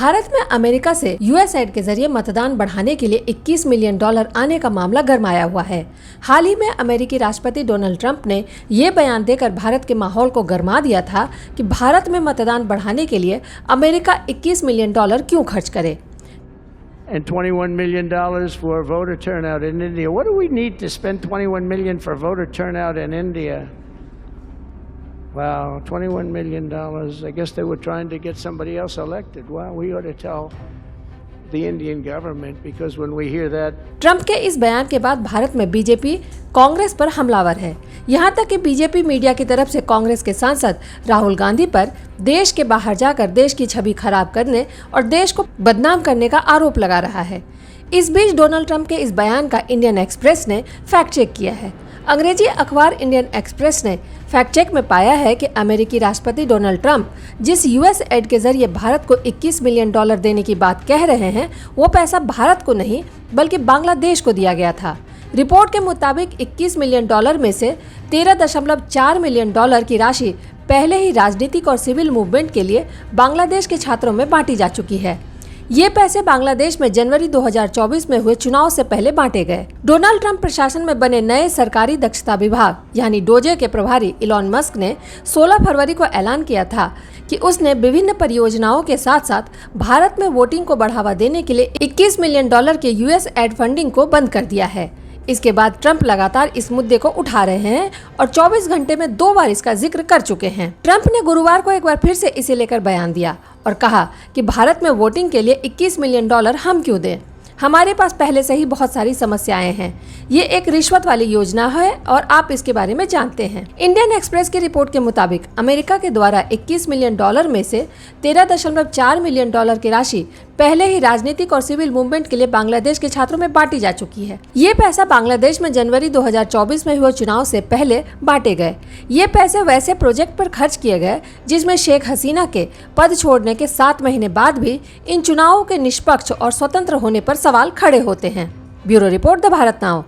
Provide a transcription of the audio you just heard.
भारत में अमेरिका से यूएसएड के जरिए मतदान बढ़ाने के लिए $21 मिलियन आने का मामला गरमाया हुआ है। हाल ही में अमेरिकी राष्ट्रपति डोनाल्ड ट्रंप ने ये बयान देकर भारत के माहौल को गरमा दिया था कि भारत में मतदान बढ़ाने के लिए अमेरिका $21 मिलियन क्यों खर्च करे। And $21 million for voter turnout in India. What do we need to spend $21 million for voter turnout in India? Wow, $21 million. I guess they were trying to get somebody else elected. Wow, we ought to tell the Indian government, because when we hear that. Trump के इस बयान के बाद भारत में BJP Congress पर हमलावर है। यहाँ तक कि बीजेपी मीडिया की तरफ से कांग्रेस के सांसद राहुल गांधी पर देश के बाहर जाकर देश की छवि खराब करने और देश को बदनाम करने का आरोप लगा रहा है। इस बीच डोनाल्ड ट्रंप के इस बयान का इंडियन एक्सप्रेस ने फैक्ट चेक किया है। अंग्रेजी अखबार इंडियन एक्सप्रेस ने फैक्ट चेक में पाया है कि अमेरिकी राष्ट्रपति डोनाल्ड ट्रंप जिस यूएसएड के जरिए भारत को $21 मिलियन देने की बात कह रहे हैं, वो पैसा भारत को नहीं बल्कि बांग्लादेश को दिया गया था। रिपोर्ट के मुताबिक $21 मिलियन में से $13.4 मिलियन की राशि पहले ही राजनीतिक और सिविल मूवमेंट के लिए बांग्लादेश के छात्रों में बांटी जा चुकी है। ये पैसे बांग्लादेश में जनवरी 2024 में हुए चुनाव से पहले बांटे गए। डोनाल्ड ट्रंप प्रशासन में बने नए सरकारी दक्षता विभाग यानी डोजे के प्रभारी इलॉन मस्क ने 16 फरवरी को ऐलान किया था कि उसने विभिन्न परियोजनाओं के साथ साथ भारत में वोटिंग को बढ़ावा देने के लिए $21 मिलियन के यूएसएड फंडिंग को बंद कर दिया है। इसके बाद ट्रंप लगातार इस मुद्दे को उठा रहे हैं और 24 घंटे में 2 बार इसका जिक्र कर चुके हैं। ट्रंप ने गुरुवार को एक बार फिर से इसे लेकर बयान दिया और कहा कि भारत में वोटिंग के लिए $21 मिलियन हम क्यों दें, हमारे पास पहले से ही बहुत सारी समस्याएं हैं। ये एक रिश्वत वाली योजना है और आप इसके बारे में जानते हैं। इंडियन एक्सप्रेस की रिपोर्ट के मुताबिक अमेरिका के द्वारा $21 मिलियन में से $13.4 मिलियन की राशि पहले ही राजनीतिक और सिविल मूवमेंट के लिए बांग्लादेश के छात्रों में बांटी जा चुकी है। ये पैसा बांग्लादेश में जनवरी 2024 में हुए चुनाव से पहले बांटे गए। ये पैसे वैसे प्रोजेक्ट पर खर्च किए गए जिसमें शेख हसीना के पद छोड़ने के 7 महीने बाद भी इन चुनावों के निष्पक्ष और स्वतंत्र होने पर सवाल खड़े होते हैं। Bureau report, the Bharat now.